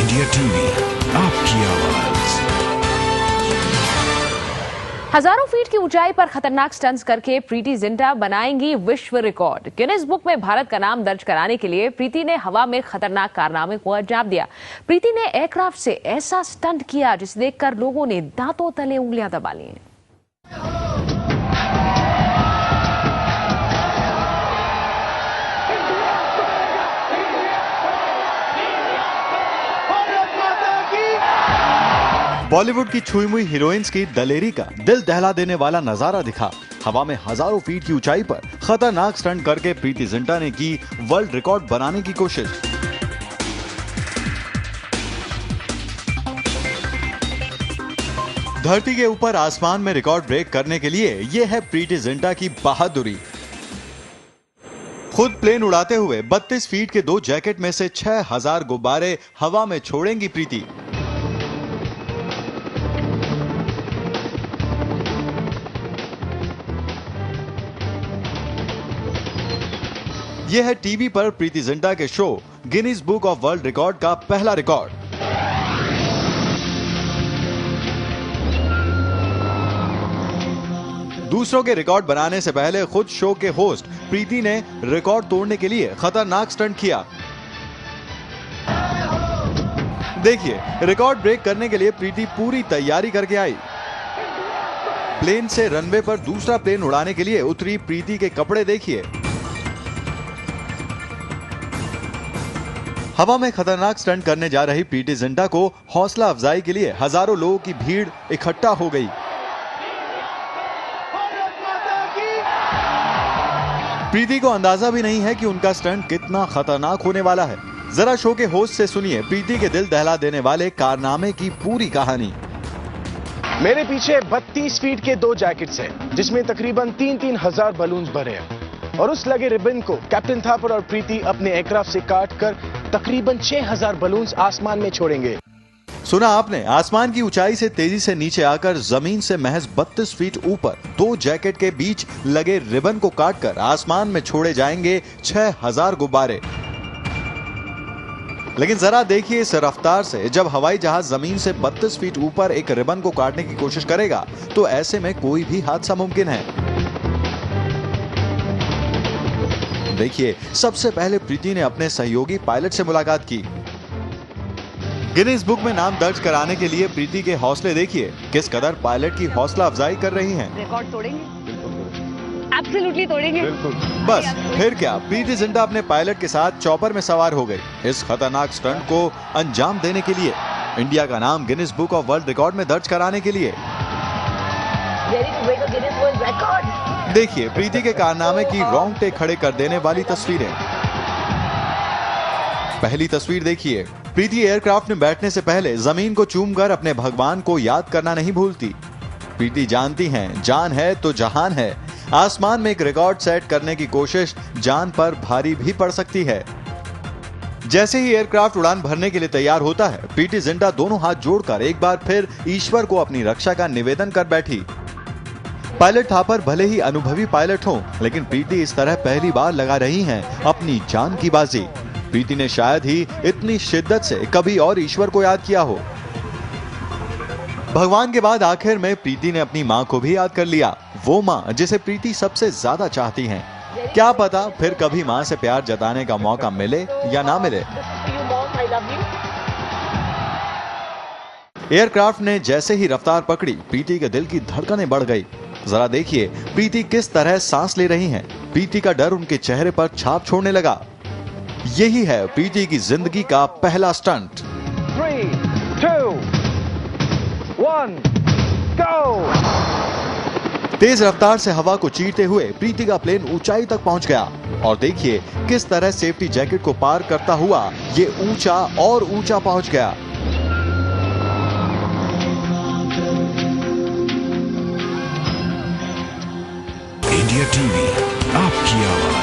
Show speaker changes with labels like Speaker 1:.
Speaker 1: India TV, आपकी आवाज।
Speaker 2: हजारों फीट की ऊंचाई पर खतरनाक स्टंट्स करके प्रीति जिंटा बनाएंगी विश्व रिकॉर्ड। गिनीज बुक में भारत का नाम दर्ज कराने के लिए प्रीति ने हवा में खतरनाक कारनामे को अंजाम दिया। प्रीति ने एयरक्राफ्ट से ऐसा स्टंट किया जिसे देखकर लोगों ने दांतों तले उंगलियां दबा ली।
Speaker 3: बॉलीवुड की छुई मुई हीरोइंस की दलेरी का दिल दहला देने वाला नजारा दिखा। हवा में हजारों फीट की ऊंचाई पर खतरनाक स्टंट करके प्रीति जिंटा ने की वर्ल्ड रिकॉर्ड बनाने की कोशिश। धरती के ऊपर आसमान में रिकॉर्ड ब्रेक करने के लिए यह है प्रीति जिंटा की बहादुरी। खुद प्लेन उड़ाते हुए 32 फीट के 2 जैकेट में से 6000 गुब्बारे हवा में छोड़ेंगी प्रीति। यह है टीवी पर प्रीति जिंटा के show Guinness book of world record का पहला रिकॉर्ड। दूसरों के रिकॉर्ड बनाने से पहले खुद शो के होस्ट प्रीति ने रिकॉर्ड तोड़ने के लिए खतरनाक स्टंट किया। देखिए, रिकॉर्ड ब्रेक करने के लिए प्रीति पूरी तैयारी करके आई। प्लेन से रनवे पर दूसरा प्लेन उड़ाने के लिए उतरी प्रीति के कपड़े देखिए। हवा में खतरनाक स्टंट करने जा रही प्रीति जिंटा को हौसला अफजाई के लिए हजारों लोगों की भीड़ इकट्ठा हो गई। प्रीति को अंदाजा भी नहीं है कि उनका स्टंट कितना खतरनाक होने वाला है। जरा शो के होस्ट से सुनिए प्रीति के दिल दहला देने वाले कारनामे की पूरी कहानी।
Speaker 4: मेरे पीछे 32 फीट के 2 जैकेट्स हैं, जिसमें तकरीबन 3-3 हजार बलून्स भरे हैं, और उस लगे रिबन को कैप्टन थापर और प्रीति अपने एयरक्राफ्ट से काटकर तकरीबन 6000 बलून्स आसमान में छोड़ेंगे।
Speaker 3: सुना आपने, आसमान की ऊंचाई से तेजी से नीचे आकर जमीन से महज 32 फीट ऊपर 2 जैकेट के बीच लगे रिबन को काटकर आसमान में छोड़े जाएंगे 6000 गुब्बारे। लेकिन जरा देखिए इस रफ्तार से जब हवाई जहाज जमीन से 32 फीट ऊपर एक रिबन को काटने की कोशिश करेगा तो ऐसे में कोई भी हादसा मुमकिन है। देखिए, सबसे पहले प्रीति ने अपने सहयोगी पायलट से मुलाकात की। गिनीज बुक में नाम दर्ज कराने के लिए प्रीति के हौसले देखिए, किस कदर पायलट की हौसला अफजाई कर रही हैं।
Speaker 2: रिकॉर्ड तोड़ेंगे? एब्सोल्युटली तोड़ेंगे।
Speaker 3: बस फिर क्या, प्रीति जिंटा अपने पायलट के साथ चॉपर में सवार हो गई इस खतरनाक स्टंट को अंजाम देने के लिए, इंडिया का नाम Guinness book of world record में दर्ज कराने के लिए। देखिए प्रीति के कारनामे की रोंगटे खड़े कर देने वाली तस्वीरें। पहली तस्वीर देखिए, प्रीति एयरक्राफ्ट में बैठने से पहले जमीन को चूमकर अपने भगवान को याद करना नहीं भूलती। प्रीति जानती हैं, जान है तो जहान है। आसमान में एक रिकॉर्ड सेट करने की कोशिश जान पर भारी भी पड़ सकती है। जैसे ही एयरक्राफ्ट उड़ान भरने के लिए तैयार होता है, प्रीति जिंटा दोनों हाथ जोड़कर एक बार फिर ईश्वर को अपनी रक्षा का निवेदन कर बैठी। पायलट थापर भले ही अनुभवी पायलट हों, लेकिन प्रीति इस तरह पहली बार लगा रही हैं अपनी जान की बाजी। प्रीति ने शायद ही इतनी शिद्दत से कभी और ईश्वर को याद किया हो। भगवान के बाद आखिर में प्रीति ने अपनी मां को भी याद कर लिया, वो मां जिसे प्रीति सबसे ज्यादा चाहती हैं। क्या पता फिर कभी मां से प्यार जताने का मौका मिले या ना मिले। एयरक्राफ्ट ने जैसे ही रफ्तार पकड़ी, प्रीति के दिल की धड़कनें बढ़ गई। जरा देखिए प्रीति किस तरह सांस ले रही हैं। प्रीति का डर उनके चेहरे पर छाप छोड़ने लगा। यही है प्रीति की जिंदगी का पहला स्टंट।
Speaker 4: 3, 2, 1, go!
Speaker 3: तेज रफ्तार से हवा को चीरते हुए प्रीति का प्लेन ऊंचाई तक पहुंच गया, और देखिए किस तरह सेफ्टी जैकेट को पार करता हुआ ये ऊंचा और ऊंचा पहुंच गया।
Speaker 1: इंडिया टीवी, आपकी आवाज।